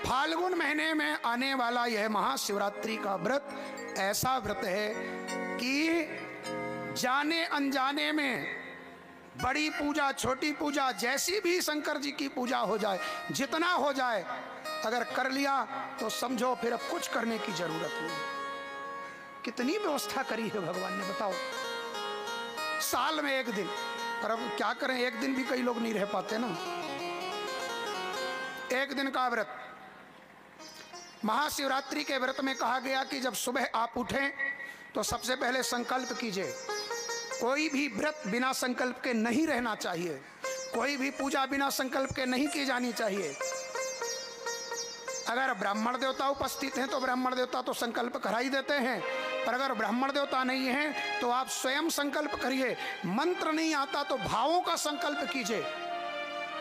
फाल्गुन महीने में आने वाला यह महाशिवरात्रि का व्रत ऐसा व्रत है कि जाने अनजाने में बड़ी पूजा छोटी पूजा जैसी भी शंकर जी की पूजा हो जाए, जितना हो जाए, अगर कर लिया तो समझो फिर अब कुछ करने की जरूरत नहीं। कितनी व्यवस्था करी है भगवान ने, बताओ। साल में एक दिन, पर अब क्या करें, एक दिन भी कई लोग नहीं रह पाते ना। एक दिन का व्रत, महाशिवरात्रि के व्रत में कहा गया कि जब सुबह आप उठें तो सबसे पहले संकल्प कीजिए। कोई भी व्रत बिना संकल्प के नहीं रहना चाहिए, कोई भी पूजा बिना संकल्प के नहीं की जानी चाहिए। अगर ब्राह्मण देवता उपस्थित हैं तो ब्राह्मण देवता तो संकल्प करा ही देते हैं, पर अगर ब्राह्मण देवता नहीं हैं तो आप स्वयं संकल्प करिए। मंत्र नहीं आता तो भावों का संकल्प कीजिए।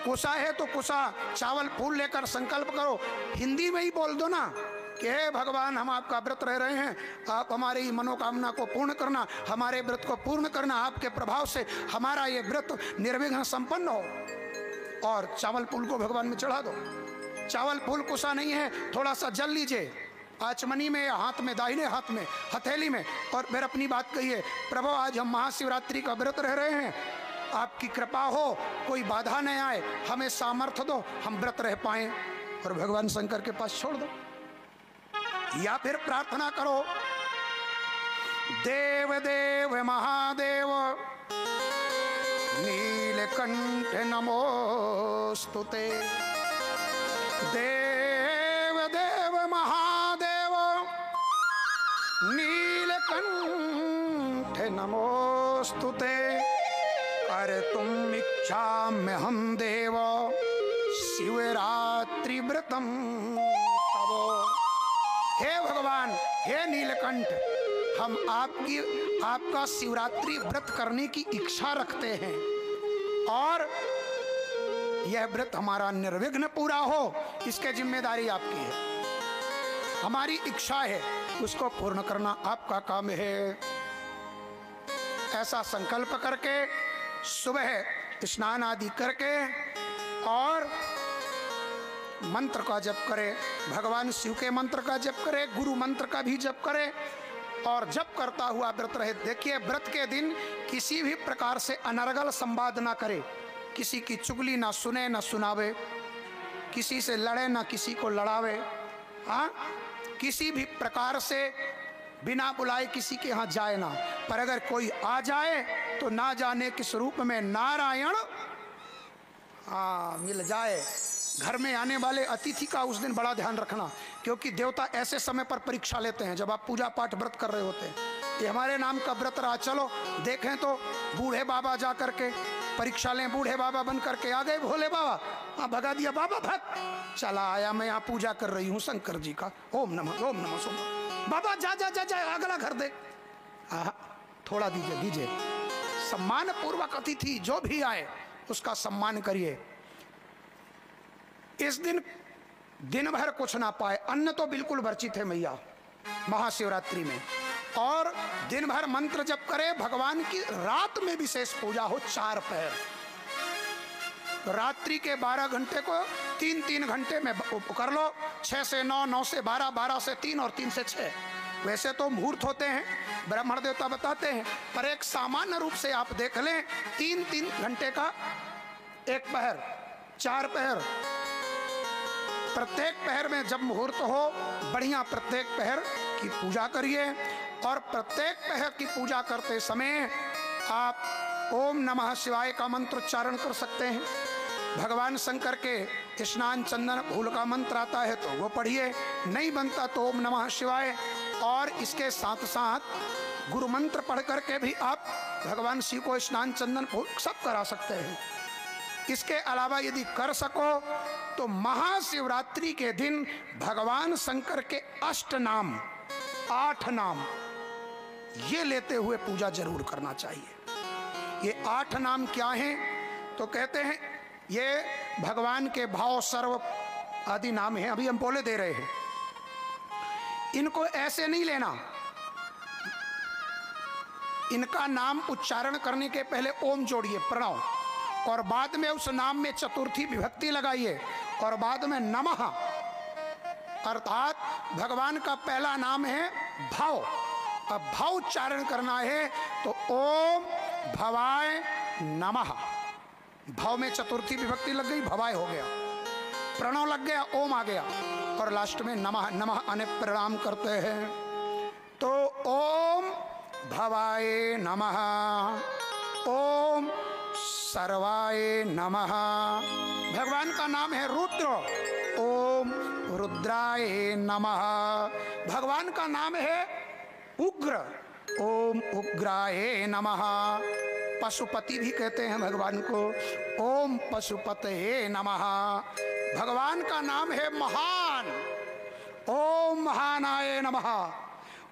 कुशा है तो कुशा चावल फूल लेकर संकल्प करो। हिंदी में ही बोल दो ना कि हे भगवान, हम आपका व्रत रह रहे हैं, आप हमारी मनोकामना को पूर्ण करना, हमारे व्रत को पूर्ण करना, आपके प्रभाव से हमारा ये व्रत निर्विघ्न संपन्न हो। और चावल फूल को भगवान में चढ़ा दो। चावल फूल कुशा नहीं है, थोड़ा सा जल लीजिए आचमनी में या हाथ में, दाहिने हाथ में, हथेली में, और फिर अपनी बात कहिए, प्रभु आज हम महाशिवरात्रि का व्रत रह रहे हैं, आपकी कृपा हो, कोई बाधा न आए, हमें सामर्थ्य दो, हम व्रत रह पाएं। और भगवान शंकर के पास छोड़ दो। या फिर प्रार्थना करो, देव देव महादेव नीलकंठ नमोस्तुते, देव देव महादेव नीलकंठ नमोस्तुते, कर्तुम् इच्छाम्यहं देव शिवरात्रि व्रतम तव। हे भगवान, हे नीलकंठ, हम आपका शिवरात्रि व्रत करने की इच्छा रखते हैं और यह व्रत हमारा निर्विघ्न पूरा हो, इसके जिम्मेदारी आपकी है। हमारी इच्छा है, उसको पूर्ण करना आपका काम है। ऐसा संकल्प करके सुबह स्नान आदि करके और मंत्र का जप करे, भगवान शिव के मंत्र का जप करे, गुरु मंत्र का भी जप करे और जप करता हुआ व्रत रहे। देखिए, व्रत के दिन किसी भी प्रकार से अनर्गल संवाद ना करे, किसी की चुगली ना सुने ना सुनावे, किसी से लड़े ना किसी को लड़ावे, हाँ, किसी भी प्रकार से बिना बुलाए किसी के यहाँ जाए ना। पर अगर कोई आ जाए तो ना जाने किस रूप में नारायण मिल जाए। घर में आने वाले अतिथि का उस दिन बड़ा ध्यान रखना, क्योंकि देवता ऐसे समय पर परीक्षा लेते हैं जब आप पूजा पाठ व्रत कर रहे होते हैं। ये हमारे नाम का व्रत रहा, चलो देखें तो बूढ़े बाबा जा करके परीक्षा लें, बूढ़े बाबा बन करके आ गए भोले बाबा, हाँ भगा दिया बाबा, भक्त चला आया, मैं यहाँ पूजा कर रही हूँ शंकर जी का, ओम नमः सोम। बाबा जा जा जा जा अगला घर देख, थोड़ा दीजिए दीजिए। सम्मान पूर्वक अतिथि जो भी आए उसका सम्मान करिए। इस दिन दिन भर कुछ ना पाए, अन्न तो बिल्कुल वर्जित है मैया महाशिवरात्रि में, और दिन भर मंत्र जप करे। भगवान की रात में विशेष पूजा हो, 4 पहर, रात्रि के 12 घंटे को 3-3 घंटे में कर लो, 6 से 9, 9 से 12, 12 से 3 और 3 से 6। वैसे तो मुहूर्त होते हैं, ब्राह्मण देवता बताते हैं, पर एक सामान्य रूप से आप देख लें, 3-3 घंटे का एक पहर, 4 पहर। प्रत्येक पहर में जब मुहूर्त हो, बढ़िया प्रत्येक पहर की पूजा करिए। और प्रत्येक पहर की पूजा करते समय आप ओम नमः शिवाय का मंत्र उच्चारण कर सकते हैं। भगवान शंकर के स्नान चंदन फूल का मंत्र आता है तो वो पढ़िए, नहीं बनता तो ओम नमः शिवाय। और इसके साथ साथ गुरु मंत्र पढ़ करके भी आप भगवान शिव को स्नान चंदन फूल सब करा सकते हैं। इसके अलावा यदि कर सको तो महाशिवरात्रि के दिन भगवान शंकर के 8 नाम, 8 नाम ये लेते हुए पूजा जरूर करना चाहिए। ये 8 नाम क्या हैं? तो कहते हैं ये भगवान के भाव सर्व आदि नाम हैं, अभी हम बोले दे रहे हैं। इनको ऐसे नहीं लेना, इनका नाम उच्चारण करने के पहले ओम जोड़िए, प्रणव, और बाद में उस नाम में चतुर्थी विभक्ति लगाइए और बाद में नमः, अर्थात भगवान का पहला नाम है भव। अब भव उच्चारण करना है तो ओम भवाय नमः। भव में चतुर्थी विभक्ति लग गई, भवाय हो गया, प्रणव लग गया, ओम आ गया, और लास्ट में नमः। नमः अने प्रणाम करते हैं तो ओम भवाय नमः, ओम सर्वाय नमः। भगवान का नाम है रुद्र, ओम रुद्राय नमः। भगवान का नाम है उग्र, ओम उग्राय नमः। पशुपति भी कहते हैं भगवान को, ओम पशुपतये नमः। भगवान का नाम है महान, ओम महानाय नमः,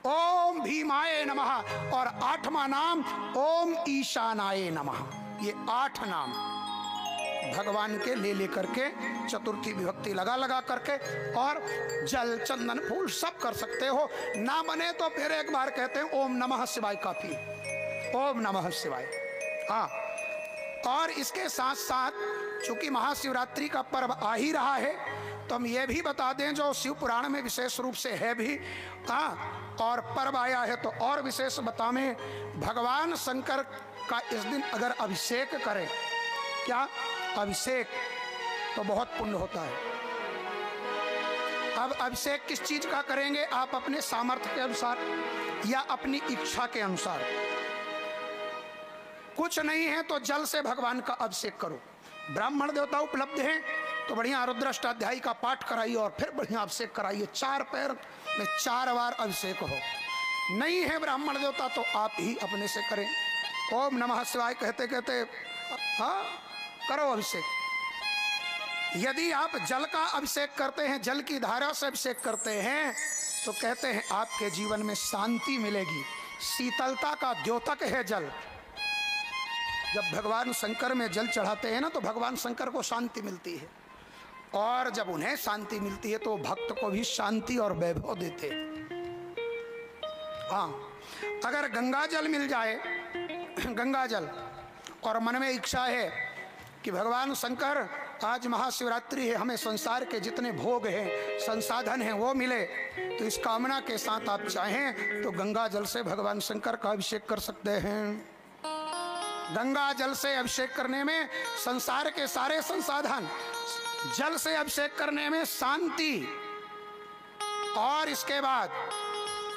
ओम भीमाय नमः। और 8वां नाम ओम ईशानाय नमः। ये 8 नाम भगवान के ले लेकर के चतुर्थी विभक्ति लगा लगा करके, और जल चंदन फूल सब कर सकते हो। ना बने तो फिर एक बार कहते हैं ओम नमः शिवाय काफी, ओम नमः शिवाय। हाँ, और इसके साथ साथ चूंकि महाशिवरात्रि का पर्व आ ही रहा है तो हम ये भी बता दें, जो शिव पुराण में विशेष रूप से है भी, हाँ, और पर्व आया है तो और विशेष बताएं। भगवान शंकर का इस दिन अगर अभिषेक करें, क्या अभिषेक, तो बहुत पुण्य होता है। अब अभिषेक किस चीज का करेंगे आप? अपने सामर्थ्य के अनुसार या अपनी इच्छा के अनुसार। कुछ नहीं है तो जल से भगवान का अभिषेक करो। ब्राह्मण देवता उपलब्ध हैं तो बढ़िया रुद्राष्टाध्यायी का पाठ कराइए और फिर बढ़िया अभिषेक कराइए। 4 पैर में 4 बार अभिषेक हो। नहीं है ब्राह्मण देवता तो आप ही अपने से करें। ओम नमः शिवाय कहते कहते हाँ करो अभिषेक। यदि आप जल का अभिषेक करते हैं, जल की धारा से अभिषेक करते हैं, तो कहते हैं आपके जीवन में शांति मिलेगी। शीतलता का द्योतक है जल। जब भगवान शंकर में जल चढ़ाते हैं ना तो भगवान शंकर को शांति मिलती है, और जब उन्हें शांति मिलती है तो भक्त को भी शांति और वैभव देते हैं। हाँ, अगर गंगा जल मिल जाए, गंगा जल, और मन में इच्छा है कि भगवान शंकर आज महाशिवरात्रि है, हमें संसार के जितने भोग हैं, संसाधन हैं, वो मिले, तो इस कामना के साथ आप चाहें तो गंगा जल से भगवान शंकर का अभिषेक कर सकते हैं। गंगा जल से अभिषेक करने में संसार के सारे संसाधन, जल से अभिषेक करने में शांति। और इसके बाद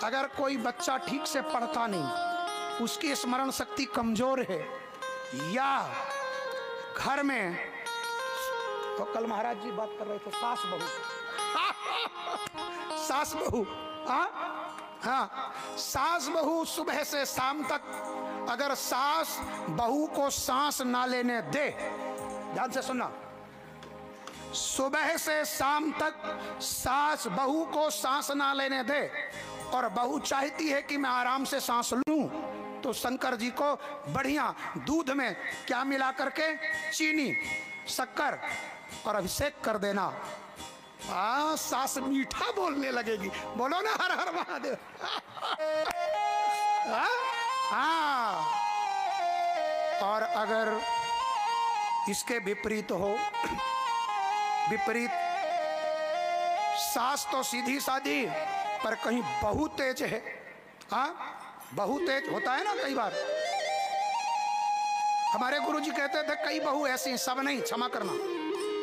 अगर कोई बच्चा ठीक से पढ़ता नहीं, उसकी स्मरण शक्ति कमजोर है, या घर में, तो कल महाराज जी बात कर रहे थे सास बहू, सास बहू, हाँ, सास बहू सुबह से शाम तक अगर सास बहू को सांस ना लेने दे, ध्यान से सुनना, सुबह से शाम तक सास बहू को सांस ना लेने दे, और बहू चाहती है कि मैं आराम से सांस लूं, तो शंकर जी को बढ़िया दूध में क्या मिला करके, चीनी, शक्कर, और अभिषेक कर देना। सास मीठा बोलने लगेगी। बोलो ना हर हर महादेव। और अगर इसके विपरीत हो, विपरीत, सास तो सीधी सादी पर कहीं बहू तेज है, बहू तेज होता है ना कई बार। हमारे गुरुजी कहते थे कई बहू ऐसी, सब नहीं, क्षमा करना,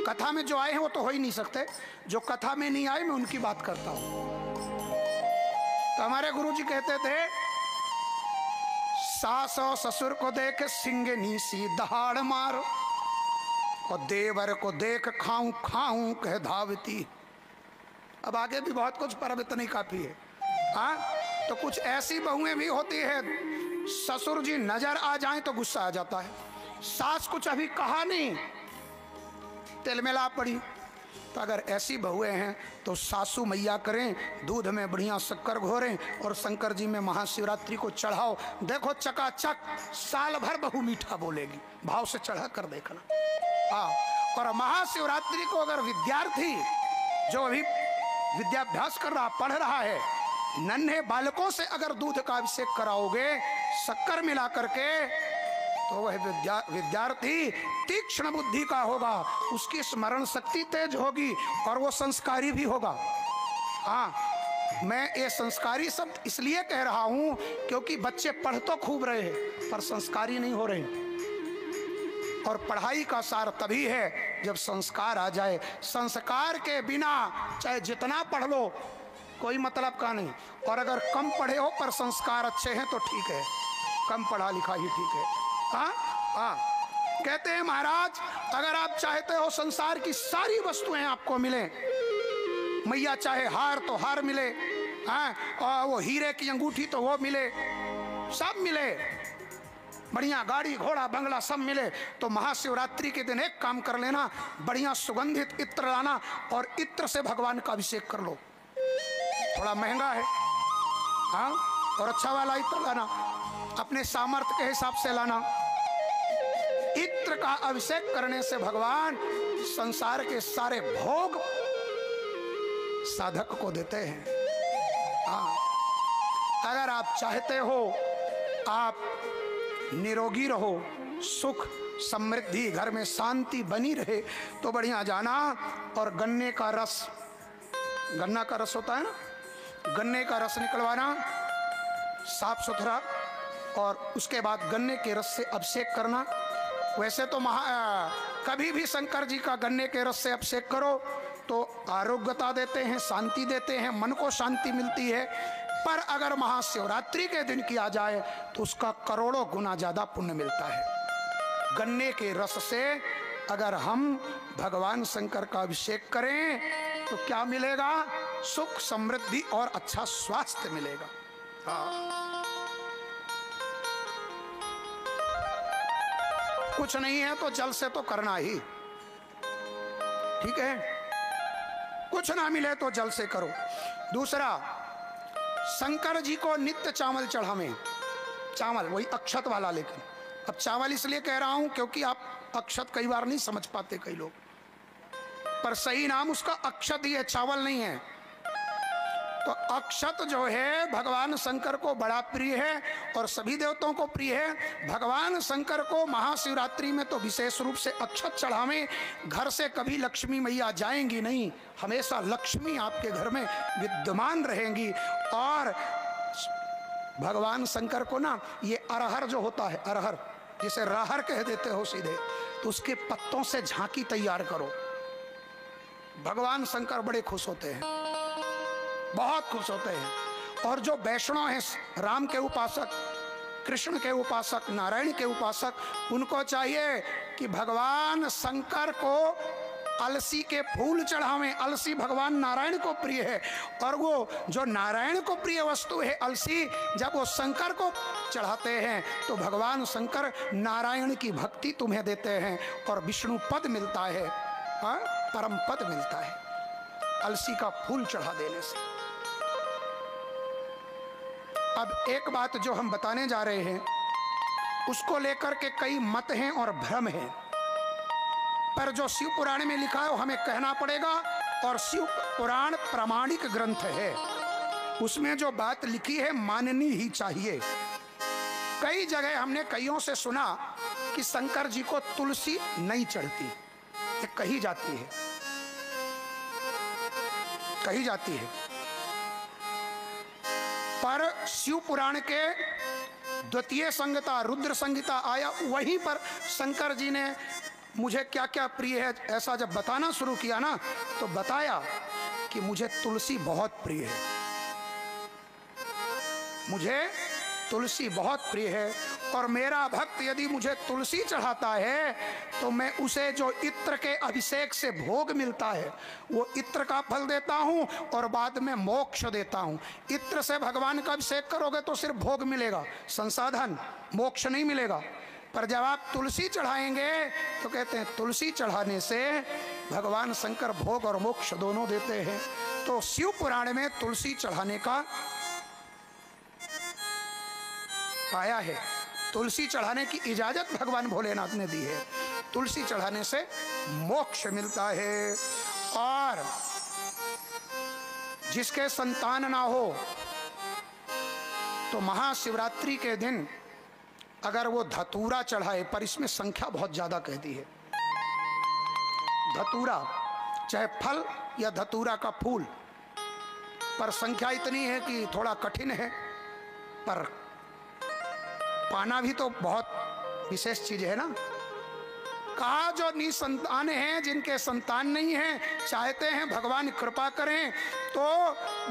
कथा में जो आए हैं वो तो हो ही नहीं सकते, जो कथा में नहीं आए मैं उनकी बात करता हूं। तो हमारे गुरुजी कहते थे, सास और ससुर को देख सिंगनी सी दहाड़ मारो, और देवर को देख खाऊं खाऊं कह धावती। अब आगे भी बहुत कुछ, पर अब इतनी काफी है। तो कुछ ऐसी बहुएं भी होती है, ससुर जी नजर आ जाएं तो गुस्सा आ जाता है, सास कुछ अभी कहा नहीं, तिलमिला पड़ी। तो अगर ऐसी बहुएं हैं तो सासू मैया करें, दूध में बढ़िया शक्कर घोरें और शंकर जी में महाशिवरात्रि को चढ़ाओ। देखो चकाचक साल भर बहू मीठा बोलेगी, भाव से चढ़ा कर देखना। और महाशिवरात्रि को अगर विद्यार्थी जो अभी विद्याभ्यास कर रहा, पढ़ रहा है, नन्हे बालकों से अगर दूध का अभिषेक कराओगे शक्कर मिला करके, तो वह विद्यार्थी तीक्ष्ण बुद्धि का होगा, उसकी स्मरण शक्ति तेज होगी और वो संस्कारी भी होगा। हाँ, मैं ये संस्कारी शब्द इसलिए कह रहा हूं क्योंकि बच्चे पढ़ तो खूब रहे हैं पर संस्कारी नहीं हो रहे। और पढ़ाई का सार तभी है जब संस्कार आ जाए। संस्कार के बिना चाहे जितना पढ़ लो कोई मतलब का नहीं। और अगर कम पढ़े हो पर संस्कार अच्छे हैं तो ठीक है, कम पढ़ा लिखा ही ठीक है। हाँ हाँ, कहते हैं महाराज अगर आप चाहते हो संसार की सारी वस्तुएं आपको मिले, मैया चाहे हार तो हार मिले, हाँ, और वो हीरे की अंगूठी तो वो मिले, सब मिले, बढ़िया गाड़ी घोड़ा बंगला सब मिले, तो महाशिवरात्रि के दिन एक काम कर लेना, बढ़िया सुगंधित इत्र लाना और इत्र से भगवान का अभिषेक कर लो। थोड़ा महंगा है, हाँ, और अच्छा वाला इत्र लाना, अपने सामर्थ्य के हिसाब से लाना। इत्र का अभिषेक करने से भगवान संसार के सारे भोग साधक को देते हैं। हाँ, अगर आप चाहते हो आप निरोगी रहो, सुख समृद्धि घर में शांति बनी रहे, तो बढ़िया जाना और गन्ने का रस, गन्ना का रस होता है ना, गन्ने का रस निकलवाना साफ सुथरा, और उसके बाद गन्ने के रस से अभिषेक करना। वैसे तो कभी भी शंकर जी का गन्ने के रस से अभिषेक करो तो आरोग्यता देते हैं, शांति देते हैं, मन को शांति मिलती है। पर अगर महाशिवरात्रि के दिन किया जाए तो उसका करोड़ों गुना ज्यादा पुण्य मिलता है। गन्ने के रस से अगर हम भगवान शंकर का अभिषेक करें तो क्या मिलेगा? सुख समृद्धि और अच्छा स्वास्थ्य मिलेगा। कुछ नहीं है तो जल से तो करना ही, ठीक है, कुछ ना मिले तो जल से करो। दूसरा, शंकर जी को नित्य चावल चढ़ावें, चावल वही अक्षत वाला। लेकिन अब चावल इसलिए कह रहा हूं क्योंकि आप अक्षत कई बार नहीं समझ पाते कई लोग, पर सही नाम उसका अक्षत ही है, चावल नहीं है। तो अक्षत जो है भगवान शंकर को बड़ा प्रिय है और सभी देवताओं को प्रिय है। भगवान शंकर को महाशिवरात्रि में तो विशेष रूप से अक्षत चढ़ावें। घर से कभी लक्ष्मी मैया जाएंगी नहीं, हमेशा लक्ष्मी आपके घर में विद्यमान रहेंगी। और भगवान शंकर को ना ये अरहर जो होता है, अरहर जिसे राहर कह देते हो सीधे, तो उसके पत्तों से झांकी तैयार करो। भगवान शंकर बड़े खुश होते हैं, बहुत खुश होते हैं। और जो वैष्णव हैं, राम के उपासक, कृष्ण के उपासक, नारायण के उपासक, उनको चाहिए कि भगवान शंकर को अलसी के फूल चढ़ावें। अलसी भगवान नारायण को प्रिय है, और वो जो नारायण को प्रिय वस्तु है अलसी, जब वो शंकर को चढ़ाते हैं तो भगवान शंकर नारायण की भक्ति तुम्हें देते हैं और विष्णु पद मिलता है, परम पद मिलता है अलसी का फूल चढ़ा देने से। अब एक बात जो हम बताने जा रहे हैं उसको लेकर के कई मत हैं और भ्रम हैं, पर जो शिव पुराण में लिखा है वो हमें कहना पड़ेगा। और शिव पुराण प्रामाणिक ग्रंथ है, उसमें जो बात लिखी है माननी ही चाहिए। कई जगह हमने कईयों से सुना कि शंकर जी को तुलसी नहीं चढ़ती, ये कही जाती है, कही जाती है। पर शिव पुराण के द्वितीय संहिता रुद्र संहिता आया, वहीं पर शंकर जी ने मुझे क्या क्या प्रिय है ऐसा जब बताना शुरू किया ना, तो बताया कि मुझे तुलसी बहुत प्रिय है, मुझे तुलसी बहुत प्रिय है। और मेरा भक्त यदि मुझे तुलसी चढ़ाता है तो मैं उसे जो इत्र के अभिषेक से भोग मिलता है वो इत्र का फल देता हूं और बाद में मोक्ष देता हूं। इत्र से भगवान का अभिषेक करोगे तो सिर्फ भोग मिलेगा, संसाधन, मोक्ष नहीं मिलेगा। पर जब आप तुलसी चढ़ाएंगे तो कहते हैं तुलसी चढ़ाने से भगवान शंकर भोग और मोक्ष दोनों देते हैं। तो शिव पुराण में तुलसी चढ़ाने का आया है, तुलसी चढ़ाने की इजाजत भगवान भोलेनाथ ने दी है। तुलसी चढ़ाने से मोक्ष मिलता है। और जिसके संतान ना हो तो महाशिवरात्रि के दिन अगर वो धतूरा चढ़ाए, पर इसमें संख्या बहुत ज्यादा कहती है, धतूरा चाहे फल या धतूरा का फूल, पर संख्या इतनी है कि थोड़ा कठिन है, पर पाना भी तो बहुत विशेष चीज है ना। कहा जो निसंतान हैं, जिनके संतान नहीं हैं, चाहते हैं भगवान कृपा करें तो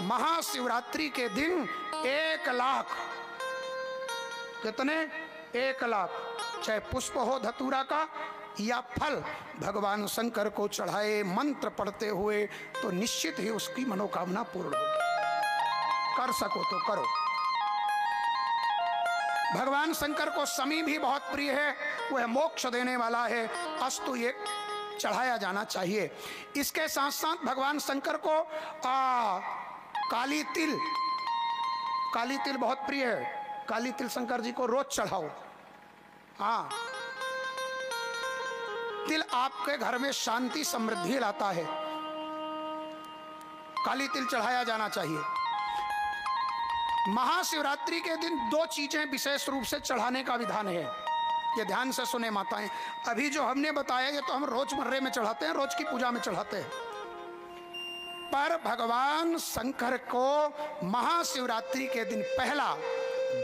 महाशिवरात्रि के दिन 1 लाख, कितने 1 लाख, चाहे पुष्प हो धतूरा का या फल, भगवान शंकर को चढ़ाए मंत्र पढ़ते हुए, तो निश्चित ही उसकी मनोकामना पूर्ण होगी। कर सको तो करो। भगवान शंकर को शमी भी बहुत प्रिय है, वह मोक्ष देने वाला है, अस्तु ये चढ़ाया जाना चाहिए। इसके साथ साथ भगवान शंकर को काली तिल, काली तिल बहुत प्रिय है। काली तिल शंकर जी को रोज चढ़ाओ। हाँ, तिल आपके घर में शांति समृद्धि लाता है। काली तिल चढ़ाया जाना चाहिए। महाशिवरात्रि के दिन 2 चीजें विशेष रूप से चढ़ाने का विधान है, ये ध्यान से सुने माताएं। अभी जो हमने बताया ये तो हम रोजमर्रे में चढ़ाते हैं, रोज की पूजा में चढ़ाते हैं, पर भगवान शंकर को महाशिवरात्रि के दिन पहला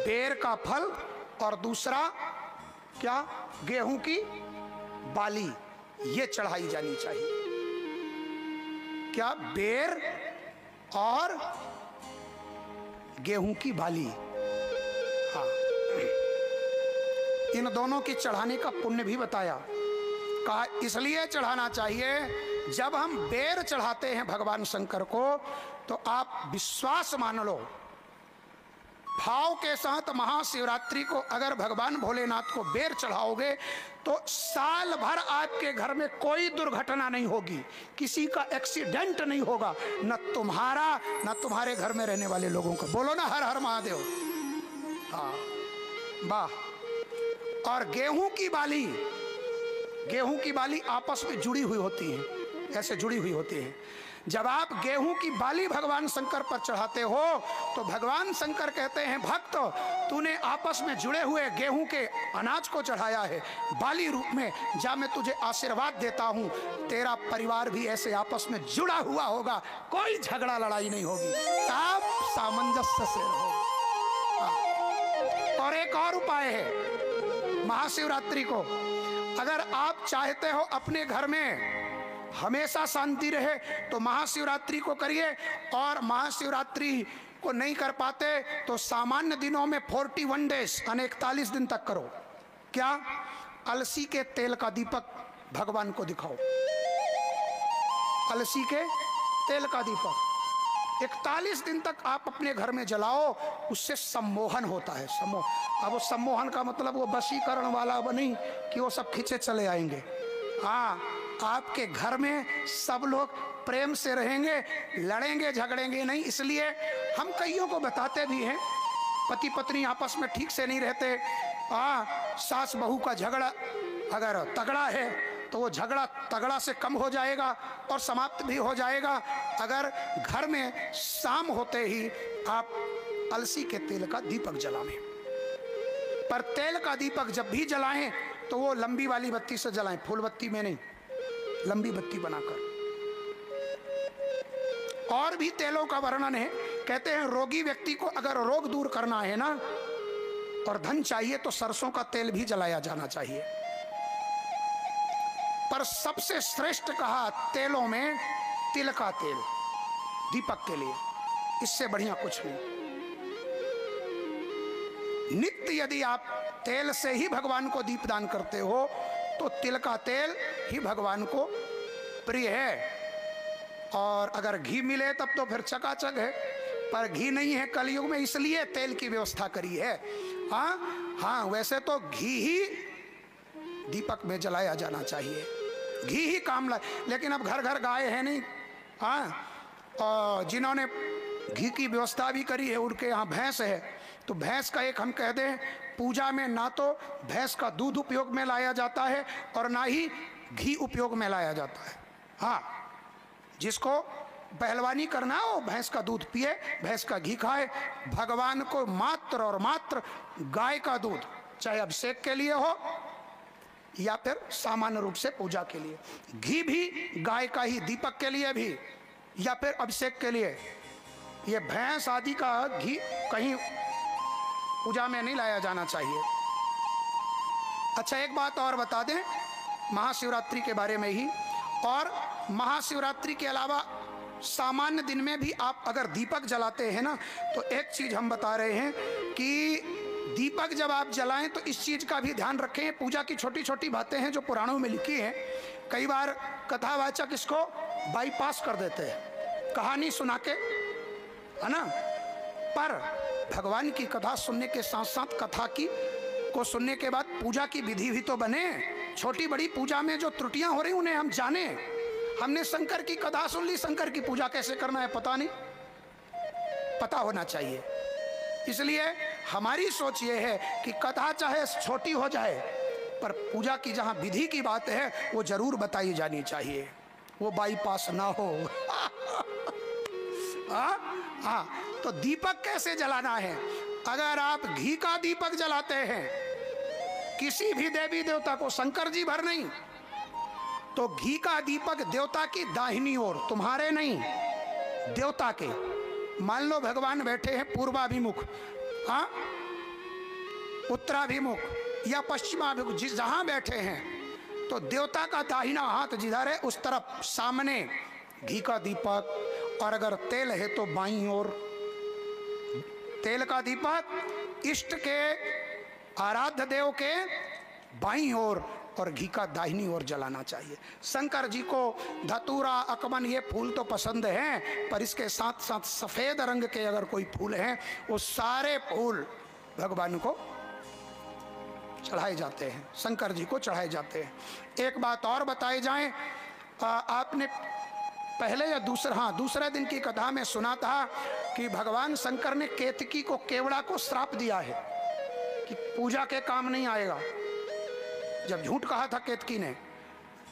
बेर का फल और दूसरा क्या, गेहूं की बाली, ये चढ़ाई जानी चाहिए। क्या, बेर और गेहूं की बाली। हाँ, इन दोनों की चढ़ाने का पुण्य भी बताया। कहा इसलिए चढ़ाना चाहिए, जब हम बेर चढ़ाते हैं भगवान शंकर को तो आप विश्वास मान लो, भाव के साथ महाशिवरात्रि को अगर भगवान भोलेनाथ को बेर चढ़ाओगे तो साल भर आपके घर में कोई दुर्घटना नहीं होगी, किसी का एक्सीडेंट नहीं होगा, न तुम्हारा न तुम्हारे घर में रहने वाले लोगों का। बोलो ना हर हर महादेव। हाँ, वाह। और गेहूं की बाली, गेहूं की बाली आपस में जुड़ी हुई होती है, ऐसे जुड़ी हुई होती है। जब आप गेहूं की बाली भगवान शंकर पर चढ़ाते हो तो भगवान शंकर कहते हैं, भक्त तूने आपस में जुड़े हुए गेहूं के अनाज को चढ़ाया है बाली रूप में, जा मैं तुझे आशीर्वाद देता हूं, तेरा परिवार भी ऐसे आपस में जुड़ा हुआ होगा, कोई झगड़ा लड़ाई नहीं होगी, आप सामंजस्य से रहो। और एक और उपाय है महाशिवरात्रि को, अगर आप चाहते हो अपने घर में हमेशा शांति रहे तो महाशिवरात्रि को करिए, और महाशिवरात्रि को नहीं कर पाते तो सामान्य दिनों में 41 डेज यानी 41 दिन तक करो। क्या, अलसी के तेल का दीपक भगवान को दिखाओ, अलसी के तेल का दीपक 41 दिन तक आप अपने घर में जलाओ, उससे सम्मोहन होता है। अब वो सम्मोहन का मतलब वो वशीकरण वाला नहीं कि वो सब खींचे चले आएंगे। हाँ, आपके घर में सब लोग प्रेम से रहेंगे, लड़ेंगे झगड़ेंगे नहीं। इसलिए हम कईयों को बताते भी हैं, पति पत्नी आपस में ठीक से नहीं रहते, सास बहू का झगड़ा अगर तगड़ा है तो वो झगड़ा तगड़ा से कम हो जाएगा और समाप्त भी हो जाएगा अगर घर में शाम होते ही आप अलसी के तेल का दीपक जलाएं। पर तेल का दीपक जब भी जलाएं तो वो लंबी वाली बत्ती से जलाएं, फूल बत्ती में नहीं, लंबी बत्ती बनाकर। और भी तेलों का वर्णन है, कहते हैं रोगी व्यक्ति को अगर रोग दूर करना है ना और धन चाहिए तो सरसों का तेल भी जलाया जाना चाहिए। पर सबसे श्रेष्ठ कहा तेलों में तिल का तेल दीपक के लिए, इससे बढ़िया कुछ नहीं। नित्य यदि आप तेल से ही भगवान को दीपदान करते हो तो तिल का तेल ही भगवान को प्रिय है। और अगर घी मिले तब तो फिर चकाचक है, पर घी नहीं है कलयुग में, इसलिए तेल की व्यवस्था करी है। हाँ, वैसे तो घी ही दीपक में जलाया जाना चाहिए, घी ही काम लाए, लेकिन अब घर घर गाय है नहीं। और जिन्होंने घी की व्यवस्था भी करी है उनके यहाँ भैंस है, तो भैंस का एक हम कह दें, पूजा में ना तो भैंस का दूध उपयोग में लाया जाता है और ना ही घी उपयोग में लाया जाता है। हाँ, जिसको पहलवानी करना हो भैंस का दूध पिए, भैंस का घी खाए। भगवान को मात्र और मात्र गाय का दूध, चाहे अभिषेक के लिए हो या फिर सामान्य रूप से पूजा के लिए, घी भी गाय का ही, दीपक के लिए भी या फिर अभिषेक के लिए, ये भैंस आदि का घी कहीं पूजा में नहीं लाया जाना चाहिए। अच्छा, एक बात और बता दें महाशिवरात्रि के बारे में ही, और महाशिवरात्रि के अलावा सामान्य दिन में भी आप अगर दीपक जलाते हैं ना, तो एक चीज हम बता रहे हैं कि दीपक जब आप जलाएं तो इस चीज का भी ध्यान रखें। पूजा की छोटी छोटी बातें हैं जो पुराणों में लिखी हैं, कई बार कथावाचक इसको बाईपास कर देते हैं कहानी सुना के, है ना। पर भगवान की कथा सुनने के साथ साथ कथा की को सुनने के बाद पूजा की विधि भी तो बने। छोटी बड़ी पूजा में जो त्रुटियां हो रही उन्हें हम जाने। हमने शंकर की कथा सुन ली, शंकर की पूजा कैसे करना है पता नहीं, पता होना चाहिए। इसलिए हमारी सोच ये है कि कथा चाहे छोटी हो जाए, पर पूजा की जहां विधि की बात है वो जरूर बताई जानी चाहिए, वो बाईपास ना हो। हाँ, तो दीपक कैसे जलाना है? अगर आप घी का दीपक जलाते हैं किसी भी देवी देवता को, शंकर जी भर नहीं, तो घी का दीपक देवता की दाहिनी ओर, तुम्हारे नहीं, देवता के। मान लो भगवान बैठे हैं पूर्वाभिमुख, हाँ, उत्तराभिमुख या पश्चिमाभिमुख, जिस जहां बैठे हैं, तो देवता का दाहिना हाथ जिधर है उस तरफ सामने घी का दीपक, और अगर तेल है तो बाईं ओर तेल का दीपक, इष्ट के आराध्य देव के बाईं ओर, और घी का दाहिनी ओर जलाना चाहिए। शंकर जी को धतूरा, अकमन ये फूल तो पसंद हैं, पर इसके साथ साथ सफेद रंग के अगर कोई फूल हैं वो सारे फूल भगवान को चढ़ाए जाते हैं, शंकर जी को चढ़ाए जाते हैं। एक बात और बताई जाए, आपने पहले या दूसरे दिन की कथा में सुना था कि भगवान शंकर ने केतकी को, केवड़ा को श्राप दिया है कि पूजा के काम नहीं आएगा। जब झूठ कहा था केतकी ने,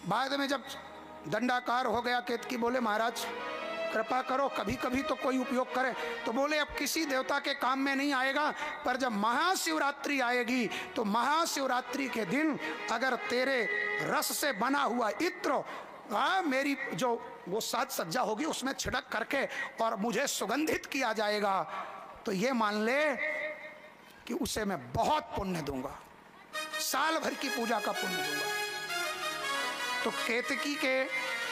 बाद में जब दंडाकार हो गया, केतकी बोले महाराज कृपा करो, कभी कभी तो कोई उपयोग करे। तो बोले अब किसी देवता के काम में नहीं आएगा, पर जब महाशिवरात्रि आएगी तो महाशिवरात्रि के दिन अगर तेरे रस से बना हुआ इत्र मेरी जो वो साज सज्जा होगी उसमें छिड़क करके और मुझे सुगंधित किया जाएगा, तो ये मान ले कि उसे मैं बहुत पुण्य दूंगा, साल भर की पूजा का पुण्य दूंगा। तो केतकी के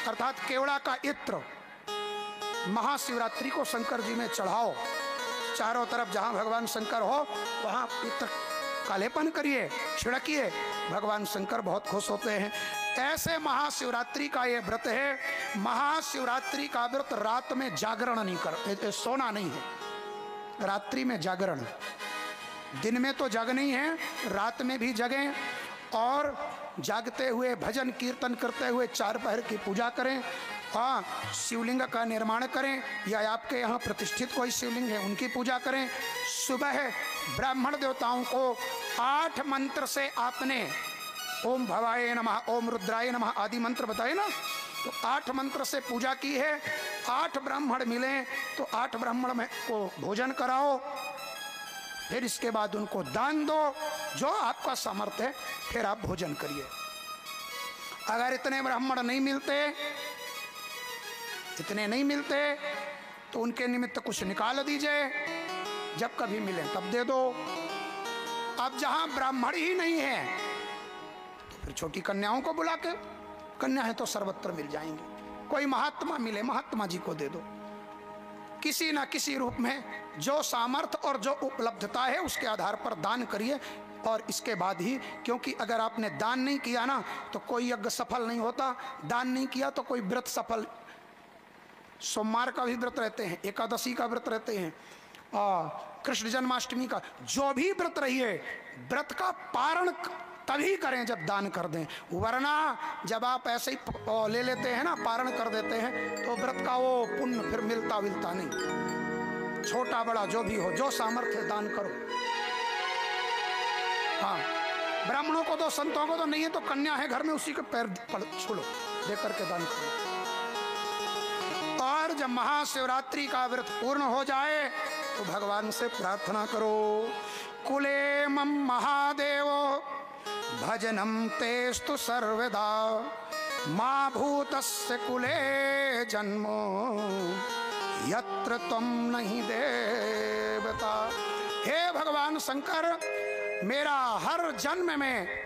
अर्थात केवड़ा का इत्र महाशिवरात्रि को शंकर जी में चढ़ाओ, चारों तरफ जहां भगवान शंकर हो वहां इत्र कालेपन करिए, छिड़किए, भगवान शंकर बहुत खुश होते हैं। ऐसे महाशिवरात्रि का ये व्रत है। महाशिवरात्रि का व्रत रात में जागरण नहीं कर, सोना नहीं है, रात्रि में जागरण। दिन में तो जग नहीं है, रात में भी जगें और जागते हुए भजन कीर्तन करते हुए चार पहर की पूजा करें। हाँ, शिवलिंग का निर्माण करें या आपके यहाँ प्रतिष्ठित कोई शिवलिंग है उनकी पूजा करें। सुबह ब्राह्मण देवताओं को 8 मंत्र से आपने ओम भवाय नमः, ओम रुद्राय नमः आदि मंत्र बताए ना, तो 8 मंत्र से पूजा की है। 8 ब्राह्मण मिले तो 8 ब्राह्मण में को भोजन कराओ, फिर इसके बाद उनको दान दो, जो आपका सामर्थ्य है, फिर आप भोजन करिए। अगर इतने ब्राह्मण नहीं मिलते तो उनके निमित्त कुछ निकाल दीजिए, जब कभी मिले तब दे दो। अब जहां ब्राह्मण ही नहीं है तो फिर छोटी कन्याओं को बुला के, कन्या है तो सर्वत्र मिल जाएंगी, कोई महात्मा मिले महात्मा जी को दे दो, किसी ना किसी रूप में जो सामर्थ्य और जो उपलब्धता है उसके आधार पर दान करिए। और इसके बाद ही, क्योंकि अगर आपने दान नहीं किया ना तो कोई यज्ञ सफल नहीं होता, दान नहीं किया तो कोई व्रत सफल, सोमवार का भी व्रत रहते हैं, एकादशी का व्रत रहते हैं, कृष्ण जन्माष्टमी का, जो भी व्रत रहिए, व्रत का पारण तभी करें जब दान कर दें, वरना जब आप ऐसे ही ले लेते हैं ना, पारण कर देते हैं, तो व्रत का वो पुण्य फिर मिलता नहीं। छोटा बड़ा जो भी हो, जो सामर्थ्य दान करो। हाँ, ब्राह्मणों को दो, संतों को तो नहीं है तो कन्या है घर में, उसी के पैर छू लो, दे करके दान करो। और जब महाशिवरात्रि का व्रत पूर्ण हो जाए तो भगवान से प्रार्थना करो, कुले मम महादेव भजनम तेस्तु सर्वदा, मां भूतस्य कुले जन्मो यत्र त्वं नहीं देवता। हे भगवान शंकर, मेरा हर जन्म में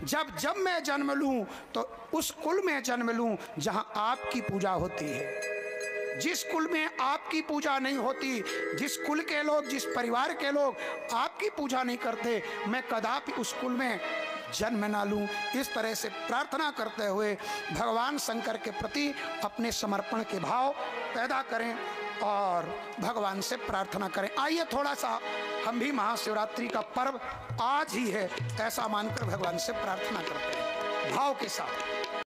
जब मैं जन्म लूं तो उस कुल में जन्म लूं जहां आपकी पूजा होती है। जिस कुल में आपकी पूजा नहीं होती, जिस कुल के लोग, जिस परिवार के लोग आपकी पूजा नहीं करते, मैं कदापि उस कुल में जन्म ना लूं। इस तरह से प्रार्थना करते हुए भगवान शंकर के प्रति अपने समर्पण के भाव पैदा करें और भगवान से प्रार्थना करें। आइए थोड़ा सा हम भी महाशिवरात्रि का पर्व आज ही है ऐसा मानकर भगवान से प्रार्थना करते हैं भाव के साथ।